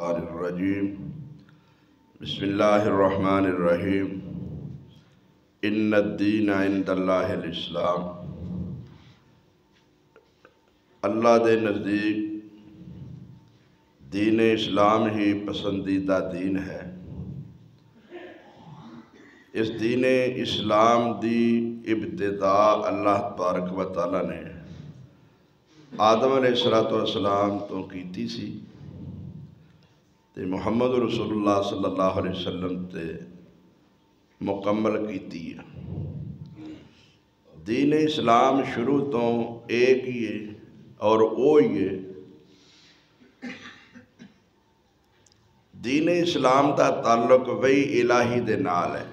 الرجیم بسم اللہ الرحمن الرحیم ان الدین عند اللہ الاسلام۔ اللہ دے نزدیک دین اسلام ہی پسندیدہ دین ہے۔ اس دین اسلام دی ابتدا اللہ تبارک و تعالیٰ نے آدم علیہ السلام تو کیتی سی تے محمد رسول اللہ صلی اللہ علیہ وسلم تے مکمل کیتی ہے۔ دین اسلام شروع تو ایک ہی ہے اور وہ ہی ہے۔ دین اسلام دا تعلق وہی الہی دے نال ہے۔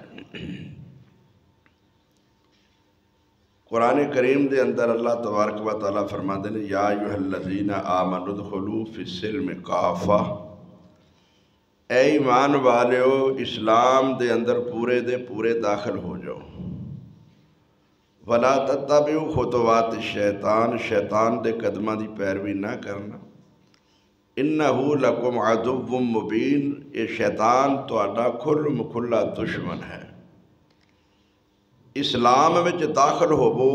قرآن کریم دے اندر اللہ تبارک و تعالیٰ فرماتے ہیں یا ایھا الذین آمنوا ادخلوا فی السلم کافہ، اے ایمان والیو اسلام دے اندر پورے داخل ہو جاؤ۔ وَلَا تَتَّبِعُوا خُطُوَاتِ الشَّیطان، شیطان دے قدمہ دی پیروی نہ کرنا۔ اِنَّهُ لَكُمْ عَدُوٌّ مُبِینٌ، یہ شیطان تہاڈا کھلا دشمن ہے۔ اسلام وچ داخل ہوو،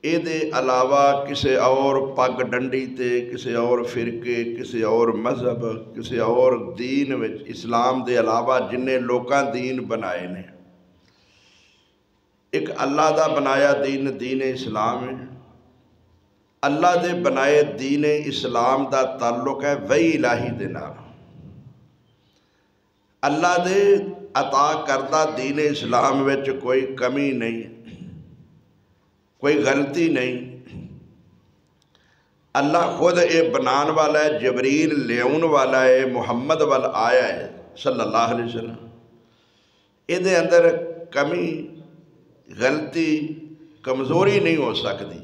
اے دے علاوہ کسے اور پگ ڈنڈی تے، کسے اور فرقے، کسے اور مذہب، کسے اور دین وچ اسلام دے علاوہ جنہیں لوکاں دین بنائے نے، ایک اللہ دا بنایا دین اسلام ہے۔ اللہ دے بنائے دین اسلام دا تعلق ہے وہی الہی دے نال۔ اللہ دے عطا کردہ دین اسلام وچ کوئی کمی نہیں، کوئی غلطی نہیں۔ اللہ خود اے بنان والا ہے، جبریل لیون والا ہے، محمد وال آیا ہے صلی اللہ علیہ وسلم۔ اے دے اندر کمی، غلطی، کمزوری نہیں ہو سکتی۔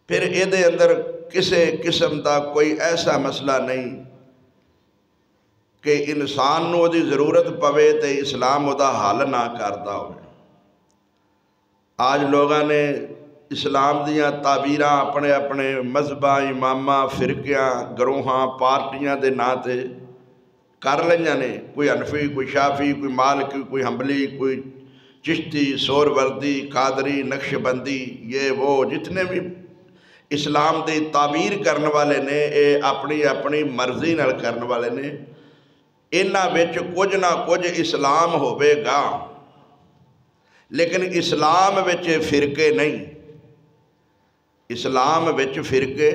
پھر اے دے اندر کسے قسم دا کوئی ایسا مسئلہ نہیں کہ انسان نو دی ضرورت پوے تے اسلام او دا حل نہ کردا ہوئے۔ آج لوگاں نے اسلام دیاں تعبیراں اپنے مذہباں، اماماں، فرقیاں، گروہاں، پارٹیاں دے نا تے کر لیاں نے، کوئی حنفی، کوئی شافی، کوئی مالکی، کوئی حنبلی، کوئی چشتی، سہروردی، قادری، نقش بندی، یہ وہ جتنے بھی اسلام دی تعبیر کرنے والے نے، اے اپنی مرضی نال کرنے والے نے، انہاں وچ کچھ نہ کچھ اسلام ہوئے گا، لیکن اسلام وچ فرقے نہیں۔ اسلام وچ فرقے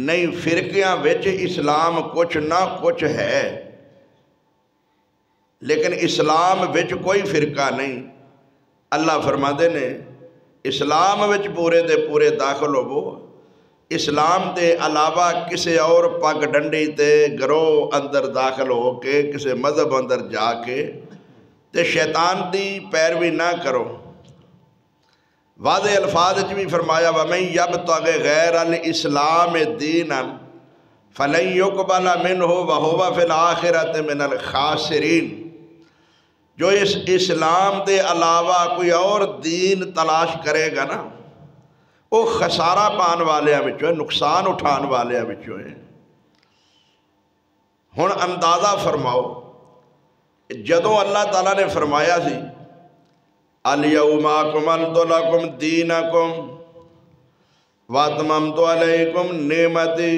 نہیں، فرقیاں وچ اسلام کچھ نہ کچھ ہے، لیکن اسلام وچ کوئی فرقہ نہیں۔ اللہ فرماتے نے اسلام وچ پورے داخل ہوو، اسلام دے علاوہ کسے اور پگ ڈنڈی تے گروہ اندر داخل ہو کے، کسے مذہب اندر جا کے تے شیطان دی پیروی نہ کرو۔ واضح الفاظ بھی فرمایا وَمَن يَبْتَغِ غَيْرَ الْإِسْلَامِ دِينًا فَلَن يُقْبَلَ مِنْهُ وَهُوَ فِي الْآخِرَةِ مِنَ الْخَاسِرِينَ، جو اس اسلام دے علاوہ کوئی اور دین تلاش کرے گا نا، وہ خسارہ پان والیاں وچوں ہے، نقصان اٹھان والیاں وچوں ہے۔ ہن اندازہ فرماؤ، جدوں اللہ تعالیٰ نے فرمایا سی الْيَوْمَ أَكْمَلْتُ لَكُمْ دِينَكُمْ وَأَتْمَمْتُ عَلَيْكُمْ نِعْمَتِي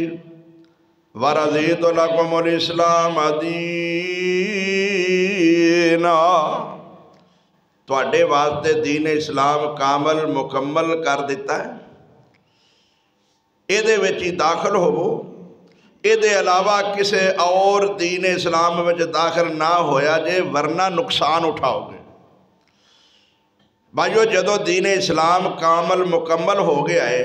وَرَضِيتُ لَكُمُ الْإِسْلَامَ دِينًا، تواڈے واسطے دین اسلام کامل مکمل کر دیتا ہے۔ اے دے وچ ہی داخل ہوو، اے دے علاوہ کسے اور دین اسلام وچ داخل نہ ہویا جے، ورنہ نقصان اٹھاؤ گے۔ بھائیو جدو دین اسلام کامل مکمل ہو گیا ہے،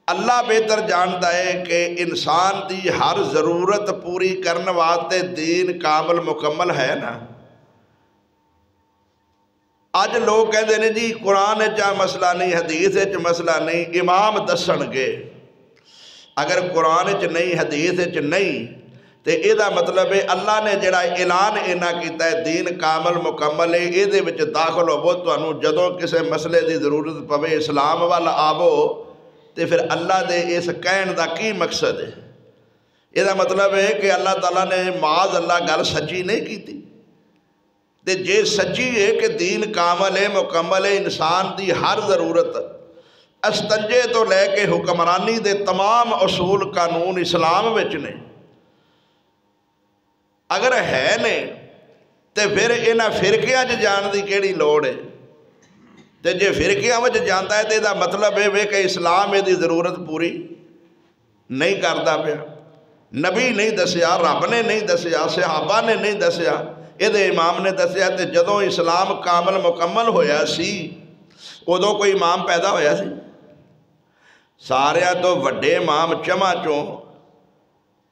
اللہ بہتر جانتا ہے کہ انسان دی ہر ضرورت پوری کرنے واسطے دین کامل مکمل ہے نا۔ آج لوگ کہتے ہیں جی قرآن چا مسئلہ نہیں، حدیث چا مسئلہ نہیں، امام دسن گے۔ اگر قرآن چ نہیں، حدیث چ نہیں، تے اے دا مطلب ہے اللہ نے جڑا اعلان اینا کیتا ہے دین کامل مکمل ہے، اے دے وچ داخل ہو، تانوں جدوں کسے مسئلے دی ضرورت پوے اسلام والا آبو، تو پھر اللہ دے اس کہن دا کی مقصد ہے؟ یہ مطلب ہے کہ اللہ تعالیٰ نے معاذ اللہ گل سچی نہیں کی تھی. تے جے سچی ہے کہ دین کامل ہے، مکمل ہے، انسان دی ہر ضرورت استنجے تو لے کے حکمرانی دے تمام اصول قانون اسلام وچ نے، اگر ہے نے تے پھر انہاں فرقیاں جان دی کیڑی لوڑ ہے؟ تے جے فرقیاں وچ جاندا ہے تے دا مطلب ہے کہ اسلام دی ضرورت پوری نہیں کردا پیا. نبی نہیں دسیا، رب نے نہیں دسیا، صحابہ نے نہیں دسیا، یہ امام نے دسیا. تے جدوں اسلام کامل مکمل ہویا سی ادوں کوئی امام پیدا ہویا سی؟ ساریاں تو وڈے امام چماں چوں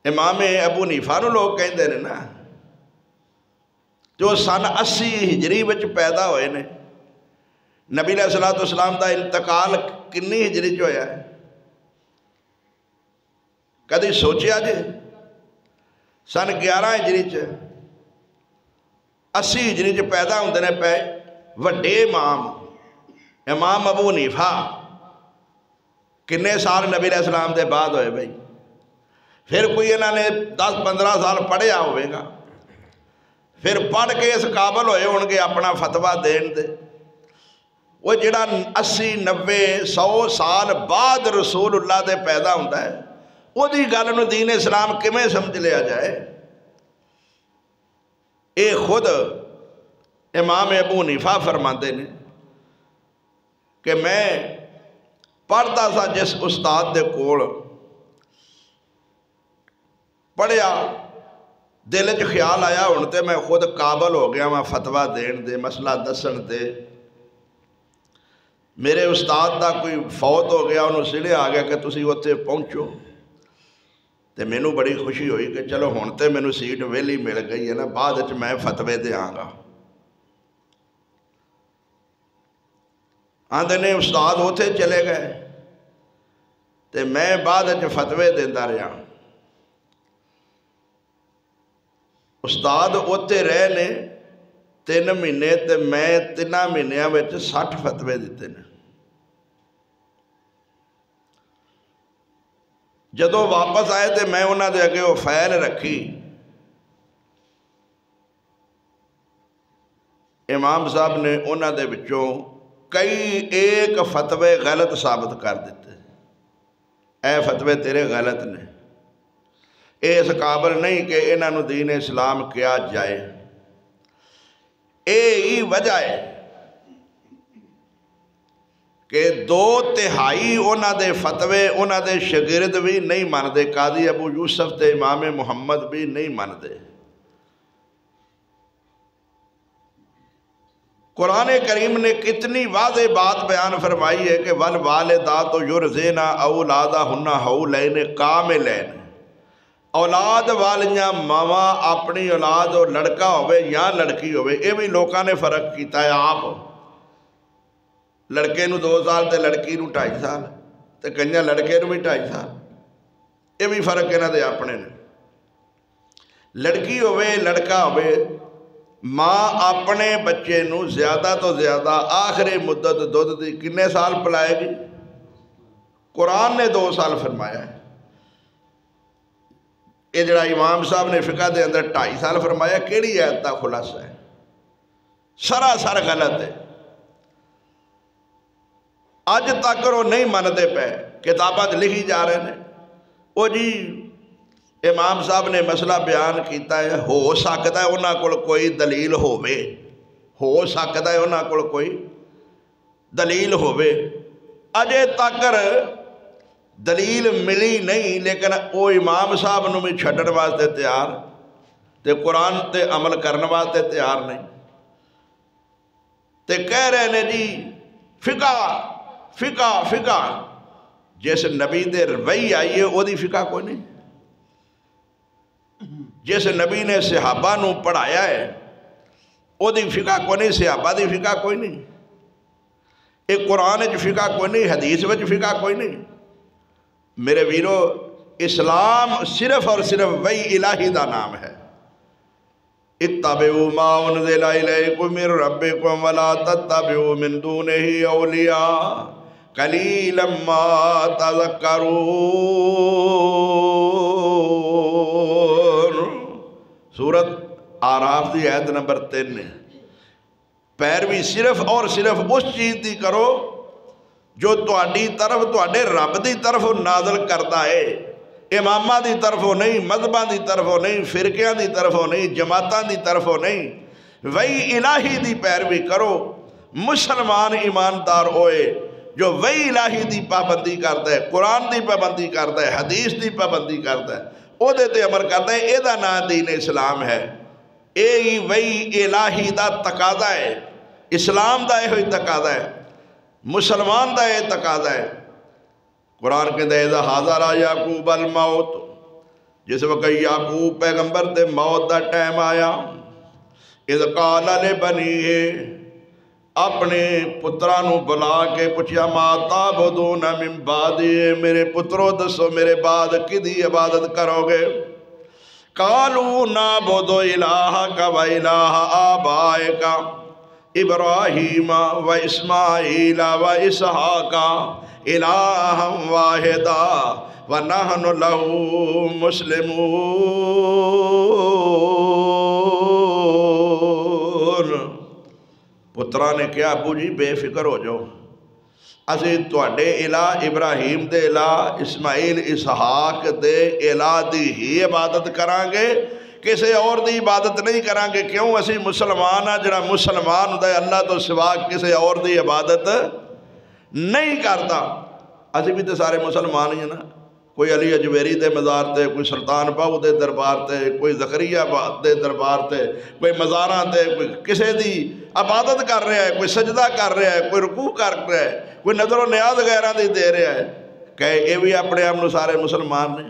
امام ابو حنیفہ نو لوگ کہندے نے نا، جو سن 80 ہجری وچ پیدا ہوئے نے. نبی علیہ الصلوۃ والسلام دا انتقال کنی ہجری چ ہویا ہے؟ کدی سوچیا جے؟ سن 11 ہجری چ 80 ہجری چ پیدا ہوندے نے پے وڈے امام. امام ابو حنیفہ کنے سال نبی علیہ السلام دے بعد ہوئے بھائی؟ پھر کوئی انہوں نے 10-15 سال پڑھیا ہوئے گا، پھر پڑھ کے اس قابل ہوئے ہون گے اپنا فتویٰ دین دے. وہ جڑا 80-90-100 سال بعد رسول اللہ دے پیدا ہوتا ہے وہ دی گل نو دین اسلام کمیں سمجھ لیا جائے؟ اے خود امام ابو حنیفہ فرماتے ہیں کہ میں پڑھتا سا جس استاد دے کول، پڑھیا دل چ خیال آیا ہن تے میں خود قابل ہو گیا میں فتویٰ دین دے، مسئلہ دسن دے. میرے استاد دا کوئی فوت ہو گیا، انہوں سلے آ گیا کہ تسی اوتھے پہنچو. تے مینوں بڑی خوشی ہوئی کہ چلو ہن تے مینوں سیٹ ویلی مل گئی ہے نا، بعد وچ میں فتوے دیاں گا. آندے نے استاد اوتھے چلے گئے تے میں بعد وچ فتوے دیندا رہا. استاد اوتھے رہے نے 3 مہینے تے میں 3 مہینیاں وچ 60 فتوے دیتے نے. جدو واپس آئے تے میں انہاں دے اگے وہ فائل رکھی، امام صاحب نے انہاں دے وچوں کئی ایک فتوے غلط ثابت کر دیتے. اے فتوے تیرے غلط نے، اے اس قابل نہیں کہ انہاں نو دین اسلام کیا جائے. اے ہی وجہ ہے کہ 2/3 انہاں دے فتوے انہاں دے شاگرد بھی نہیں ماندے، قاضی ابو یوسف تے امام محمد بھی نہیں ماندے. قرآن کریم نے کتنی واضح بات بیان فرمائی ہے کہ والوالدات یرضعن اولادہن حولین کاملین. اولاد والیاں ماواں اپنی اولاد اور لڑکا ہوئے یا لڑکی ہوئے، یہ بھی لوکاں نے فرق کیتا ہے. آپ لڑکے نو 2 سال تے لڑکی نو 2.5 سال تے کنیا لڑکے نو بھی 2.5 سال، یہ بھی فرق انہاں دے اپنے نے. لڑکی ہوئے لڑکا ہوئے، ماں اپنے بچے نو زیادہ تو زیادہ آخری مدت دودھ دی کنے سال پلائے گی؟ قرآن نے 2 سال فرمایا ہے. یہ جڑا امام صاحب نے فقہ دے اندر 2.5 سال فرمایا، کیڑی آیت دا خلاصہ ہے؟ سراسر غلط ہے. اج تک وہ نہیں مانتے پے، کتاباں لکھی جا رہے ہیں وہ جی امام صاحب نے مسئلہ بیان کیتا ہے، ہو سکتا ہے انہاں کول کوئی دلیل ہووے، ہو سکتا ہے انہاں کول کوئی دلیل ہووے. اجے تک دلیل ملی نہیں، لیکن وہ امام صاحب نو بھی چھڈن واسطے تیار تے قرآن تے عمل کرنے واسطے تیار نہیں. تے کہہ رہے ہیں جی فقہ فقہ فقہ. جس نبی دے روی آئی ہے وہ دی فقہ کوئی نہیں. جس نبی نے صحابہ نو پڑھایا ہے وہ دی فقہ کوئی نہیں، صحابہ دی فقہ کوئی نہیں. ایک قرآن وچ فقہ کوئی نہیں، حدیث وچ فقہ کوئی نہیں. میرے ویرو، اسلام صرف اور صرف وحی الہی دا نام ہے. اتبعوا ما انزل الیکم من ربکم ولا تتبعوا من دونہ اولیاء. قلیلا ما تذکرون۔ سورت آراف دی آیت نمبر 3 ہے۔ پیروی صرف اور صرف اس چیز دی کرو جو تہاڈی طرف تہاڈے رب دی طرف نازل کرتا ہے، امامہ دی طرفوں نہیں، مذہباں دی طرفوں نہیں، فرقیاں دی طرفوں نہیں، جماعتاں دی طرفوں نہیں، وہی الہی دی پیروی کرو۔ مسلمان ایماندار ہوئے جو وہی الہی دی پابندی کرتا ہے، قرآن دی پابندی کرتا ہے، حدیث دی پابندی کرتا ہے، او دے تے عمل کرتا ہے، اے دا نام دین اسلام ہے۔ اے وہی الہی دا تقاضا ہے، اسلام دا یہ تقاضا ہے، مسلمان دا یہ تقاضا ہے۔ قرآن کے دے اذا حاضر یعقوب الموت، جس وقت یعقوب پیغمبر دے موت دا ٹائم آیا، اذ قال لبنیہ، اپنے پترانو بلا کے پوچھیا ما تعبدون من بعدی، میرے پترو دسو میرے بعد کدی عبادت کرو گے؟ قالوا نعبد الہک و الہ آبائک ابراہیم و اسماعیل و اسحاق الہا واحدا ونحن لہ مسلمون۔ پترہ نے کیا ابو جی بے فکر ہو جاؤ، اسی تواڈے الہ ابراہیم دے الہ اسماعیل اسحاق دے الہ دی ہی عبادت کران گے، کسی اور دی عبادت نہیں کران گے۔ کیوں؟ اسی مسلمان ہیں، جڑا مسلمان ہوتا ہے اللہ تو سوا کسی اور دی عبادت نہیں کرتا۔ اسی بھی تو سارے مسلمان ہی ہیں نا، کوئی علی اجویری دے مزار تے، کوئی سلطان باہو دے دربار تے، کوئی زکریا دے دربار تے، کوئی مزاراں تے، کوئی کسی دی عبادت کر رہا ہے، کوئی سجدہ کر رہا ہے، کوئی رکوع کر رہا ہے، کوئی نظر و نیاز غیرہ دی دے رہا ہے، کہ یہ بھی اپنے آپ نے سارے مسلمان نے۔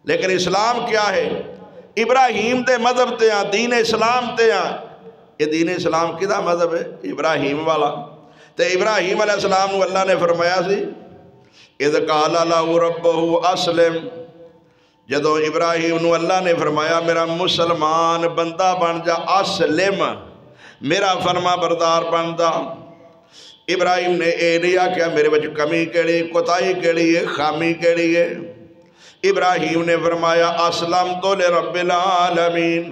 لیکن اسلام کیا ہے؟ ابراہیم دے مذہب تے ہیں، دین اسلام تے ہیں۔ یہ دین اسلام کدھا مذہب ہے؟ ابراہیم والا۔ تے ابراہیم علیہ السلام نے اللہ نے فرمایا سی اذ قال لہ ربہ اسلم، جدو ابراہیم نو اللہ نے فرمایا میرا مسلمان بندہ بن جا، اسلم، میرا فرما بردار بن جا۔ ابراہیم نے اے نہیں آکھیا میرے وچ کمی کیڑی، کوتاہی کیڑی ہے، خامی کیڑی ہے۔ ابراہیم نے فرمایا اسلمت لرب العالمین،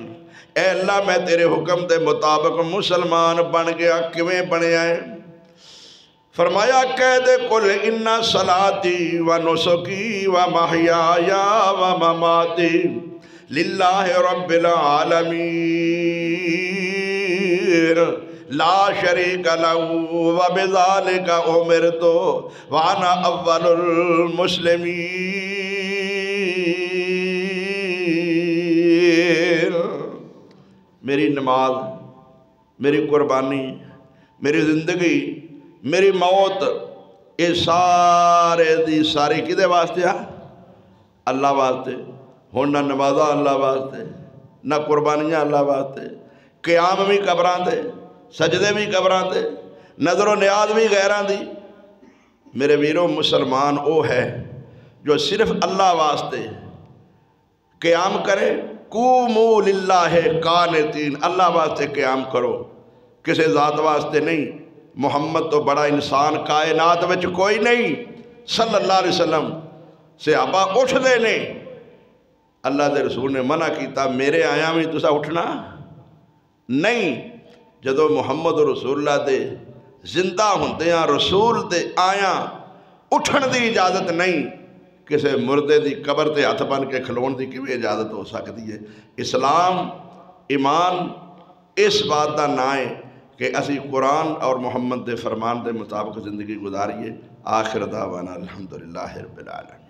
اے اللہ میں تیرے حکم دے مطابق مسلمان بن گیا۔ کیویں بنیا ہے؟ فرمایا کہہ دے قل ان صلاتی و نسکی و محیای و مماتی للہ رب العالمین لا شریک لہ و بذالک امرت وانا اول المسلمین۔ میری نماز، میری قربانی، میری زندگی، میری موت، یہ سارے دی ساری کدے واسطے آ؟ اللہ واسطے۔ ہن نہ نمازہ اللہ واسطے، نہ قربانیاں اللہ واسطے، قیام بھی قبراں تے، سجدے بھی قبراں تے، نظر و نیاز بھی غیراں دی۔ میرے ویرو مسلمان او ہے جو صرف اللہ واسطے قیام کرے، قوموا للہ قانتین، اللہ واسطے قیام کرو، کسی ذات واسطے نہیں۔ محمد تو بڑا انسان کائنات وچ کوئی نہیں، صلی اللہ علیہ وسلم۔ صحابہ اٹھ دے نے، اللہ دے رسول نے منع کیتا میرے آیاں میں تسا اٹھنا نہیں۔ جدو محمد رسول اللہ دے زندہ ہوندے ہیں، رسول دے آیاں اٹھن دی اجازت نہیں۔ کسے مردے دی قبر تے ہاتھ بن کے کھلون دی کیویں اجازت ہو سکتی ہے؟ اسلام، ایمان اس بات دا نام ہے کہ اسی قرآن اور محمد دے فرمان دے مطابق زندگی گزاریے۔ آخر دعوانا الحمدللہ رب العالمین۔